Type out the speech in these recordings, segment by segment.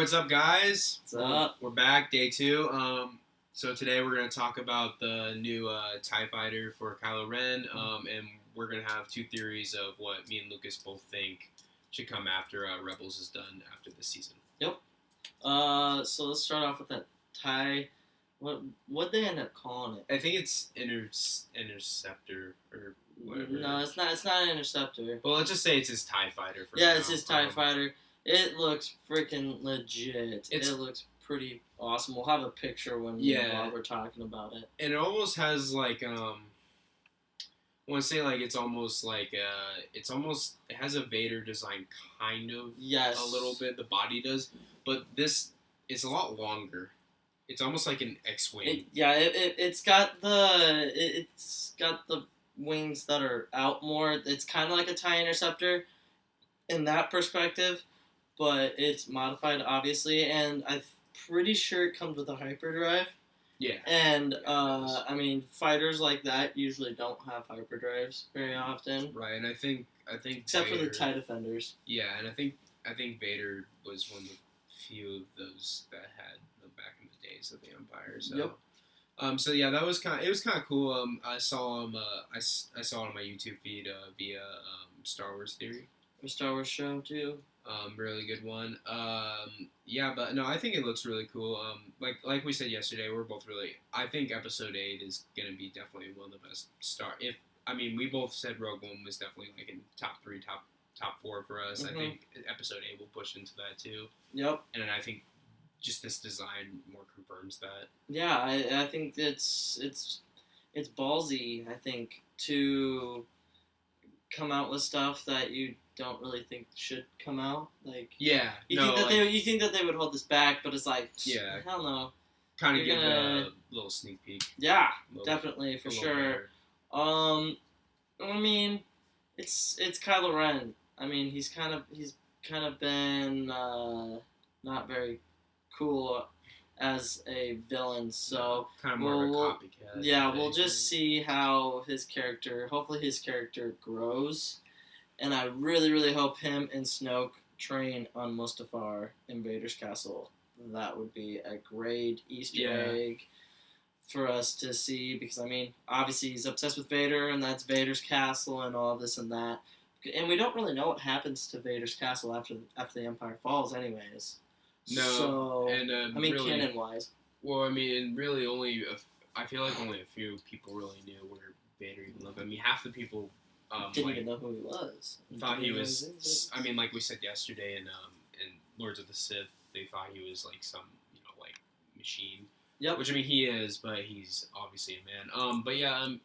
what's up, guys? What's up? We're back, day 2. So today we're going to talk about the new TIE Fighter for Kylo Ren, and we're going to have 2 theories of what me and Lucas both think should come after Rebels is done after this season. Yep. So let's start off with that TIE. What they end up calling it? I think it's Interceptor or whatever. No, it's not. It's not an Interceptor. Well, let's just say it's his TIE Fighter. For Yeah, now. it's his TIE Fighter. It looks freaking legit. It looks pretty awesome. We'll have a picture while we're talking about it. And it almost has like I want to say like it has a Vader design kind of. Yes. A little bit. The body does, but this is a lot longer. It's almost like an X-wing. It's got the wings that are out more. It's kind of like a TIE Interceptor in that perspective, but it's modified obviously, and I'm pretty sure it comes with a hyperdrive. Yeah. And I mean, fighters like that usually don't have hyperdrives very often. Right, and I think except Vader, for the TIE Defenders. Yeah, and I think Vader was one of the few of those that had them back in the days of the Empire. So. Yep. So yeah, it was kind of cool. I saw him. I saw it on my YouTube feed via Star Wars Theory. A Star Wars show too. Really good one. Yeah, but no, I think it looks really cool. Like we said yesterday, we're both really. I think Episode 8 is gonna be definitely one of the best we both said Rogue One was definitely like in top 3, top 4 for us. Mm-hmm. I think Episode 8 will push into that too. Yep. And I think just this design more confirms that. Yeah, I think it's ballsy. I think to come out with stuff that you don't really think should come out. Like you think that they would hold this back, but it's like hell no. Kind of give a little sneak peek. Yeah, definitely for sure. I mean, it's Kylo Ren. I mean, he's kind of been not very cool as a villain, so kind of more of a copycat. Yeah, we'll just see how hopefully his character grows, and I really, really hope him and Snoke train on Mustafar in Vader's castle. That would be a great Easter egg for us to see, because I mean, obviously he's obsessed with Vader, and that's Vader's castle and all this and that, and we don't really know what happens to Vader's castle after the Empire falls, anyways. No, so, and I mean, really, canon-wise. Well, I mean, really, I feel like only a few people really knew where Vader even lived. I mean, half the people didn't even know who he was. Thought he was. I mean, like we said yesterday in Lords of the Sith, they thought he was like some like machine. Yep. Which I mean, he is, but he's obviously a man. But yeah.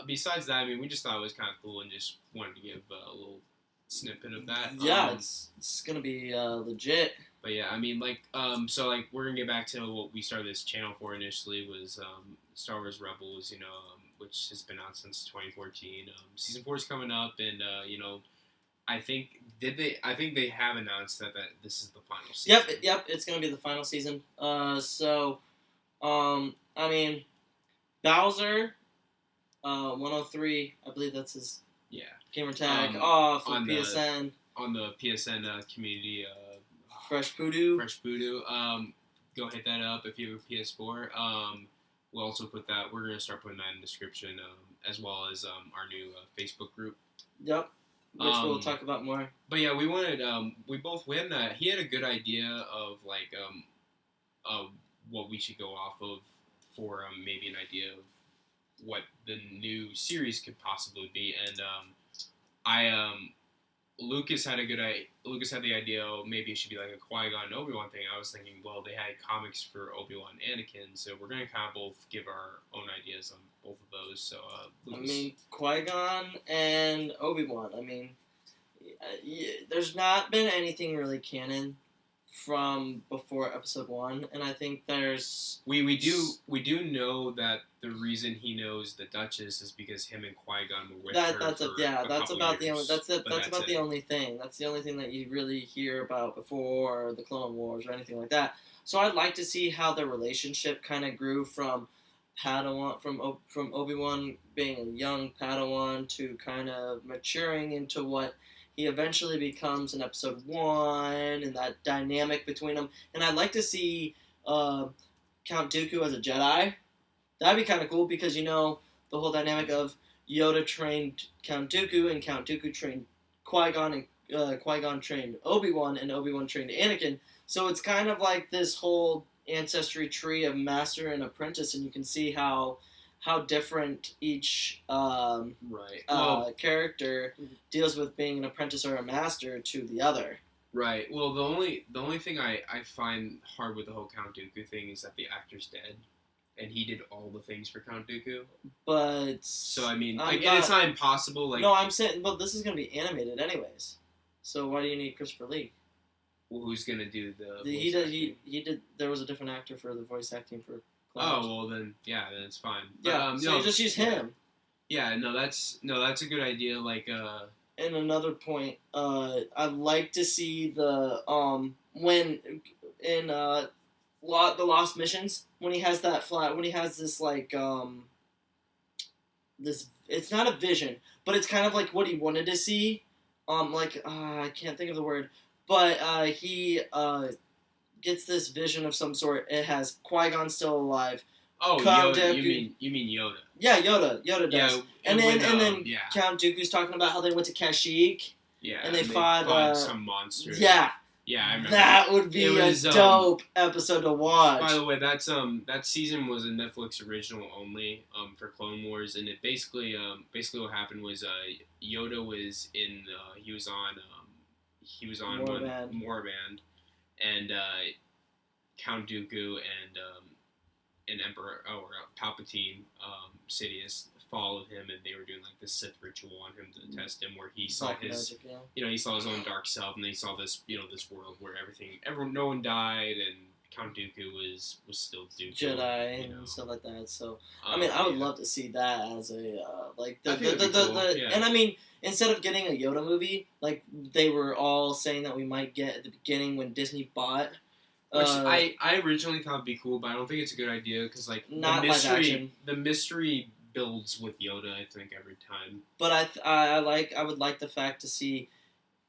Besides that, I mean, we just thought it was kind of cool and just wanted to give a little snippet of that. Yeah, it's gonna be legit. But yeah, I mean, so we're gonna get back to what we started this channel for initially was Star Wars Rebels, which has been out since 2014. Season 4 is coming up, and I think they have announced that this is the final season. Yep, it's gonna be the final season. I mean, Bowser, 103, I believe that's his gamer tag, for PSN. On the PSN community. Fresh Voodoo. Go hit that up if you have a PS4. We'll also put that. We're gonna start putting that in the description, as well as our new Facebook group. Yep. Which we'll talk about more. But yeah, we wanted. He had a good idea of what we should go off of for maybe an idea of what the new series could possibly be, and Lucas had the idea, maybe it should be like a Qui-Gon Obi-Wan thing. I was thinking, well, they had comics for Obi-Wan and Anakin, so we're going to kind of both give our own ideas on both of those. So, Lucas. I mean, Qui-Gon and Obi-Wan, I mean, there's not been anything really canon from before Episode 1, and I think there's... We do know that the reason he knows the Duchess is because him and Qui-Gon were with her that's about the only thing. That's the only thing that you really hear about before the Clone Wars or anything like that. So I'd like to see how their relationship kind of grew from Padawan, from Obi-Wan being a young Padawan to kind of maturing into what he eventually becomes in episode 1, and that dynamic between them. And I'd like to see Count Dooku as a Jedi. That'd be kind of cool because, you know, the whole dynamic of Yoda trained Count Dooku, and Count Dooku trained Qui-Gon, and Qui-Gon trained Obi-Wan, and Obi-Wan trained Anakin. So it's kind of like this whole ancestry tree of master and apprentice, and you can see how different each character deals with being an apprentice or a master to the other. Right. Well, the only thing I find hard with the whole Count Dooku thing is that the actor's dead. And he did all the things for Count Dooku. But so I mean, it's not impossible. Like, no, I'm saying, but this is gonna be animated anyways. So why do you need Christopher Lee? Well, who's gonna do the? He did. There was a different actor for the voice acting for. Clone Wars. Oh well, then it's fine. Yeah, but, so you just use him. Yeah, that's a good idea. Like, And another point, I'd like to see the when in the Lost Missions, when he has this like this, it's not a vision, but it's kind of like what he wanted to see. I can't think of the word, but he gets this vision of some sort. It has Qui-Gon still alive. Oh, Yoda, you mean Yoda? Yeah, Yoda does. Yeah, and then Count Dooku's talking about how they went to Kashyyyk. Yeah, and they fought some monster. Yeah. Yeah, I remember. That would be a dope episode to watch. By the way, that season was a Netflix original only for Clone Wars, and it basically what happened was Yoda was in he was on Moraband, and Count Dooku and Emperor Palpatine Sidious followed him, and they were doing like this Sith ritual on him to test him, where he saw magic, he saw his own dark self, and then he saw this this world where no one died, and Count Dooku was still Dooku, Jedi and stuff like that. So I mean, I would love to see that as a and I mean, instead of getting a Yoda movie, like they were all saying that we might get at the beginning when Disney bought. Which I originally thought would be cool, but I don't think it's a good idea because like the mystery builds with Yoda, I think, every time. But I would like the fact to see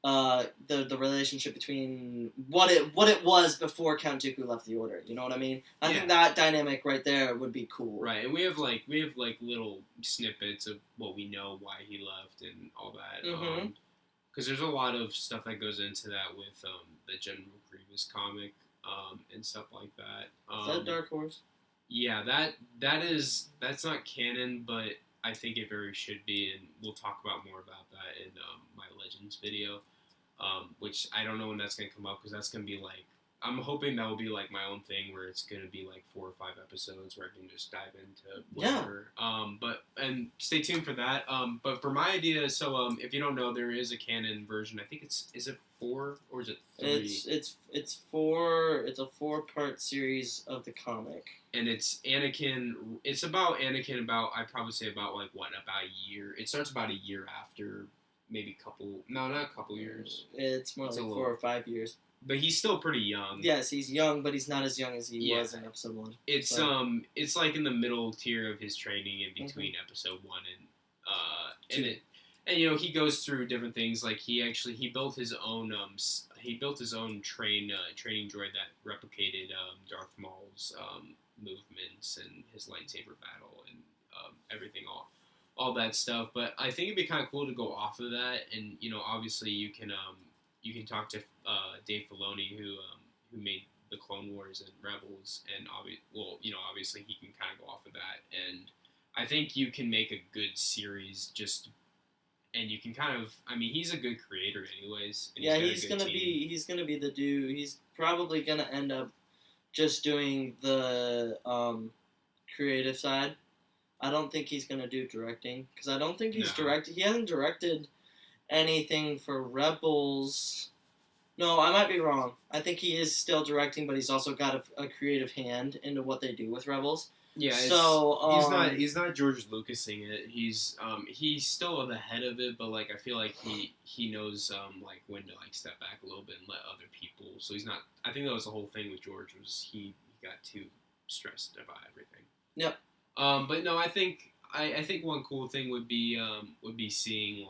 the relationship between what it was before Count Dooku left the Order. You know what I mean? I think that dynamic right there would be cool. Right, and we have little snippets of what we know, why he left, and all that. Because there's a lot of stuff that goes into that with the General Grievous comic and stuff like that. Is that Dark Horse? Yeah, that's not canon, but I think it very should be, and we'll talk about more about that in my Legends video, which I don't know when that's going to come up, because that's going to be like, I'm hoping that will be like my own thing, where it's going to be like 4 or 5 episodes where I can just dive into whatever. And stay tuned for that. But for my idea, so if you don't know, there is a canon version. I think is it 4 or is it 3? It's 4. It's a 4-part series of the comic. And it's Anakin. It's about Anakin. I'd probably say about about a year. It starts about a year after, maybe not a couple years. It's more like 4 or 5 years. But he's still pretty young. Yes, he's young, but he's not as young as he was in episode 1. It's like in the middle tier of his training in between episode 1 and he goes through different things. Like he built his own training droid that replicated Darth Maul's movements and his lightsaber battle and everything, all that stuff. But I think it'd be kind of cool to go off of that, and obviously you can talk to Dave Filoni, who made the Clone Wars and Rebels, and obviously he can kind of go off of that, and I think you can make a good series and you can kind of, he's a good creator anyways. And he's gonna be the dude. He's probably gonna end up just doing the creative side. I don't think he's gonna do directing, because I don't think he's directed. He hasn't directed anything for Rebels. No, I might be wrong. I think he is still directing, but he's also got a creative hand into what they do with Rebels. Yeah, he's not George Lucasing it. He's still the head of it, but I feel like he knows when to step back a little bit and let other people. So he's not. I think that was the whole thing with George, was he got too stressed about everything. Yep. But no, I think one cool thing would be seeing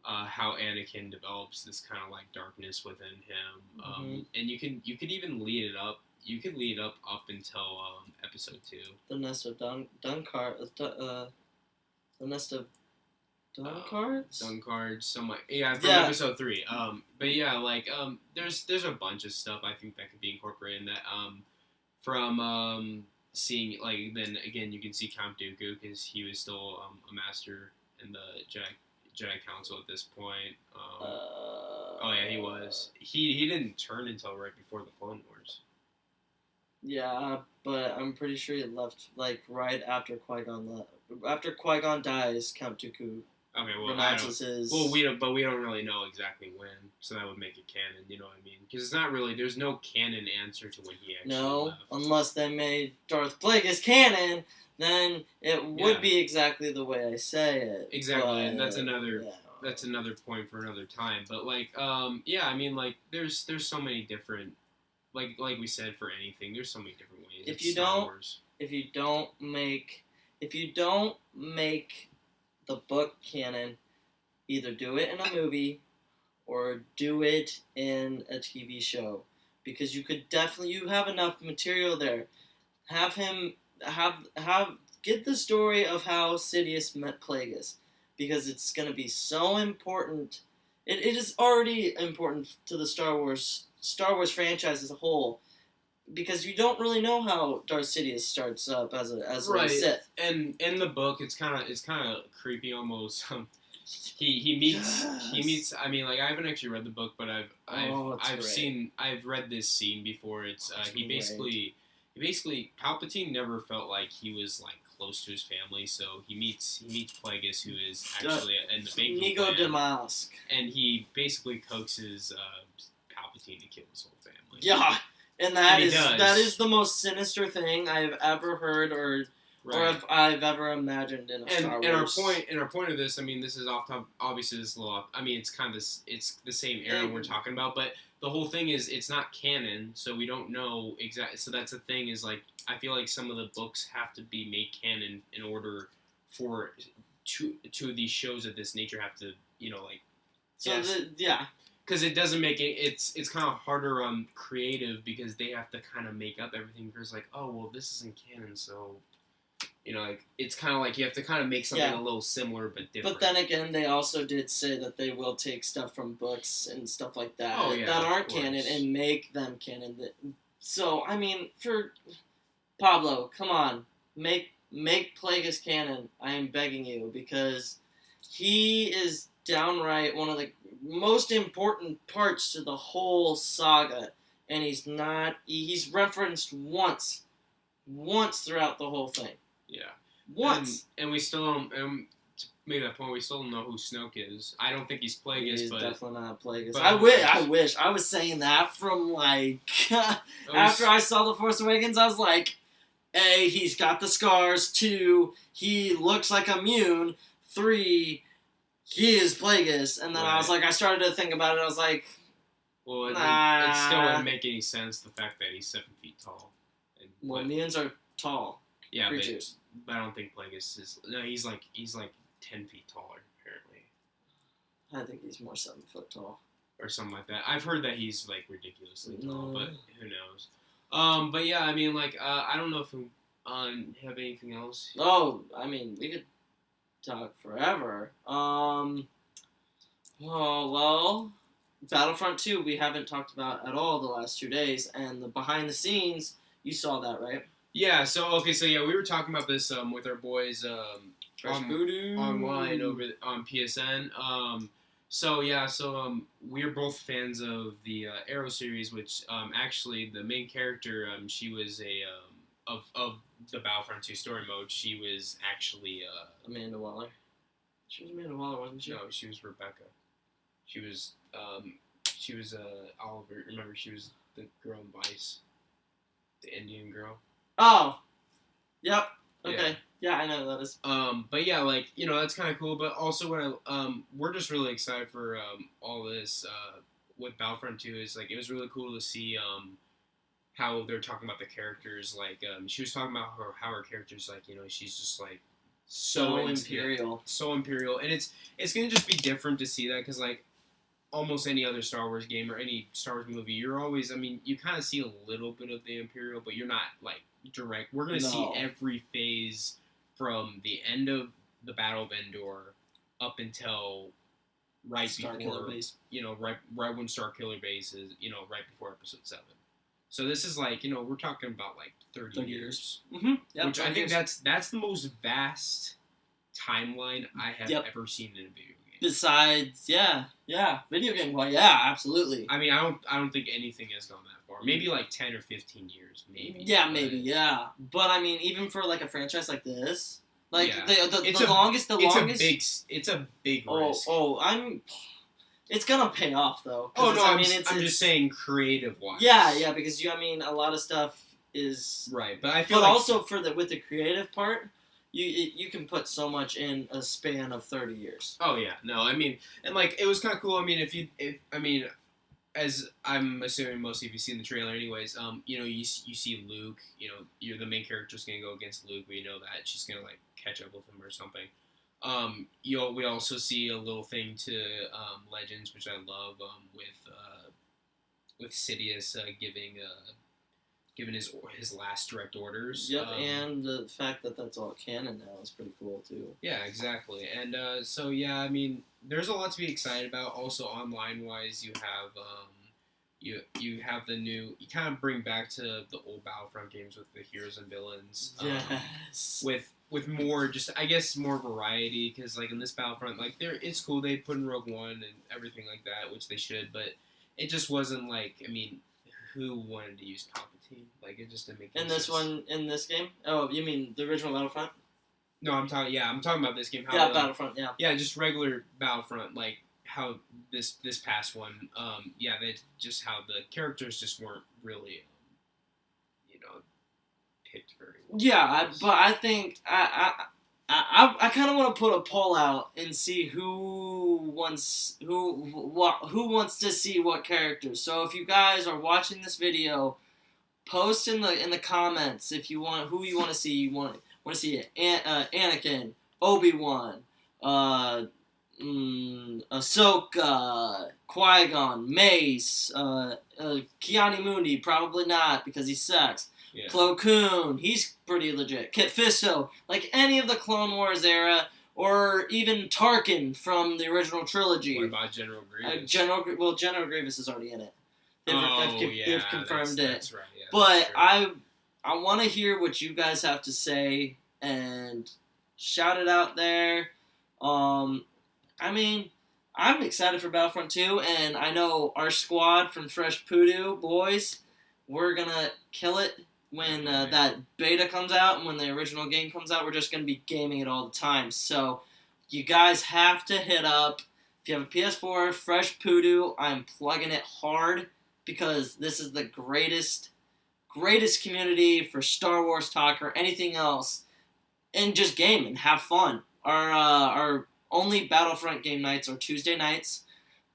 how Anakin develops this kind of like darkness within him, Mhm. and you could even lead it up. You could lead up until episode 2. The nest of the nest of Duncards. Cards, some like yeah from Yeah, episode 3. But yeah, like there's a bunch of stuff I think that could be incorporated in that. From seeing like then again you can see Count Dooku because he was still a master in the Jedi Council at this point. Oh yeah, he was. He didn't turn until right before the Clone Wars. Yeah, but I'm pretty sure he left like right after Qui-Gon left. After Qui-Gon dies, Count Dooku Okay, well renounces his. Well, we don't really know exactly when, so that would make it canon. You know what I mean? Because it's not really. There's no canon answer to when he actually No, left. unless they made Darth Plagueis canon, then it would be exactly the way I say it. Exactly, but, that's another. yeah. That's another point for another time. But like, yeah, I mean, like, there's so many different, like we said, for anything, there's so many different ways. If It's you Star don't- Wars. If you don't make the book canon, either do it in a movie or do it in a TV show, because you have enough material there. Have him get the story of how Sidious met Plagueis, because it's going to be so important. It is already important to the Star Wars franchise as a whole, because you don't really know how Darth Sidious starts up as a Sith. And in the book, it's kind of creepy almost. He meets. I mean, like I haven't actually read the book, but I've read this scene before. It's he basically Palpatine never felt like he was like close to his family, so he meets Plagueis, who is actually in the banking Inigo plan, Damask, and he basically coaxes Palpatine to kill his whole family. Yeah, and that does. is the most sinister thing I've ever heard or I've ever imagined in a Star Wars. And our point of this, I mean, this is off top. Obviously, this is a little off. I mean, it's kind of it's the same era we're talking about, but the whole thing is it's not canon, so we don't know exactly. So that's the thing is like I feel like some of the books have to be made canon in order for two of these shows of this nature have to like. So yeah. Because it doesn't make it, it's kind of harder on creative because they have to kind of make up everything. Because like, oh well, this isn't canon, so like it's kind of like you have to kind of make something a little similar but different. But then again, they also did say that they will take stuff from books and stuff like that that aren't canon and make them canon. So I mean, for Pablo, come on, make Plagueis canon. I am begging you, because he is downright one of the most important parts to the whole saga, and he's referenced once throughout the whole thing. Yeah. Once. And we still don't, to make that point, we still don't know who Snoke is. I don't think he's Plagueis, He's but definitely not Plagueis. but I wish. I was saying that from like after I saw The Force Awakens, I was like, A, he's got the scars. 2, he looks like immune. 3, he is Plagueis. And then I was like, I started to think about it. I was like, well, it still wouldn't make any sense, the fact that he's 7 feet tall. Mutants are tall. Yeah, creatures. But I don't think Plagueis is. No, he's like 10 feet taller apparently. I think he's more 7 foot tall or something like that. I've heard that he's like ridiculously tall, but who knows? But yeah, I mean, like I don't know if we have anything else. Oh, I mean, we could talk forever. Oh well, Battlefront 2 we haven't talked about at all the last 2 days, and the behind the scenes. You saw that, right? Yeah. So we were talking about this with our boys online on PSN. We're both fans of the Arrow series, which actually the main character she was of the Battlefront 2 story mode. She was actually Amanda Waller. She was Amanda Waller, wasn't she? No, she was Rebecca. She was Oliver. Remember, she was the girl in Vice. The Indian girl. Oh, yep. Okay, yeah, I know who that is. But yeah, like that's kind of cool. But also, what we're just really excited for all this with Battlefront 2 is like it was really cool to see how they're talking about the characters. Like she was talking about how her character's like she's just like So into it. imperial. So imperial, and it's gonna just be different to see that because like almost any other Star Wars game or any Star Wars movie, you're always, I mean, you kind of see a little bit of the Imperial, but you're not like direct. We're gonna see No. every phase from the end of the Battle of Endor up until right Star before, Killer Base. right when Star Killer Base is, right before Episode 7. So this is like, we're talking about like 30 years. Mm-hmm. Yep, Which I think that's the most vast timeline I have ever seen in a video game. Besides, video game. Well, yeah, absolutely. I mean, I don't think anything has gone that far. Maybe like 10 or 15 years, maybe. Yeah, maybe, yeah. But I mean, even for like a franchise like this, like Yeah. the longest. It's a big risk. It's gonna pay off though. Oh no, I'm it's just saying creative wise. Yeah, because a lot of stuff is right, but I feel. But also with the creative part, you can put so much in a span of 30 years. Oh yeah, no, I mean, and like it was kind of cool. I mean, as I'm assuming most of you seen the trailer, anyways. You see Luke. You're the main character's gonna go against Luke. We know that she's gonna like catch up with him or something. We also see a little thing to Legends, which I love, with Sidious giving his last direct orders. Yep, and the fact that that's all canon now is pretty cool too. Yeah, exactly. And so yeah, I mean, there's a lot to be excited about. Also, online wise, you have you have the new. You kind of bring back to the old Battlefront games with the heroes and villains. Yes. With more, just I guess more variety, because like in this Battlefront, like it's cool they put in Rogue One and everything like that, which they should, but it just wasn't like, I mean, who wanted to use Palpatine? Like it just didn't make sense. In this game? Oh, you mean the original Battlefront? No, I'm talking about this game. Battlefront. Yeah. Yeah, just regular Battlefront, like how this past one, they just how the characters just weren't really, picked very well. Yeah, but I think I kind of want to put a poll out and see who wants to see what characters. So if you guys are watching this video, post in the comments if you want who you want to see. You want to see Anakin, Obi-Wan, Ahsoka, Qui-Gon, Mace, Keanu Mundi, probably not because he sucks. Yeah. Plo Koon, he's pretty legit. Kit Fisto, like any of the Clone Wars era, or even Tarkin from the original trilogy. What about General Grievous? General Grievous is already in it. They've confirmed it. That's right. Yeah, but I want to hear what you guys have to say and shout it out there. I mean, I'm excited for Battlefront 2, and I know our squad from Fresh Poodoo boys, we're gonna kill it. When that beta comes out and when the original game comes out, we're just going to be gaming it all the time. So you guys have to hit up. If you have a PS4, Fresh Poodoo, I'm plugging it hard because this is the greatest community for Star Wars talk or anything else. And just game and have fun. Our only Battlefront game nights are Tuesday nights.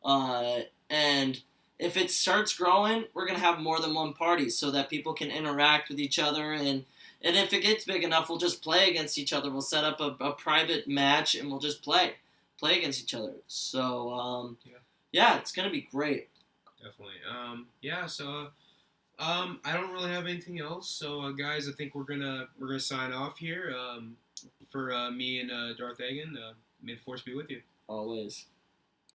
And if it starts growing, we're going to have more than one party so that people can interact with each other. And if it gets big enough, we'll just play against each other. We'll set up a private match, and we'll just play against each other. So, it's going to be great. Definitely. So I don't really have anything else. So, guys, I think we're gonna sign off here. For me and Darth Egan, may the Force be with you. Always.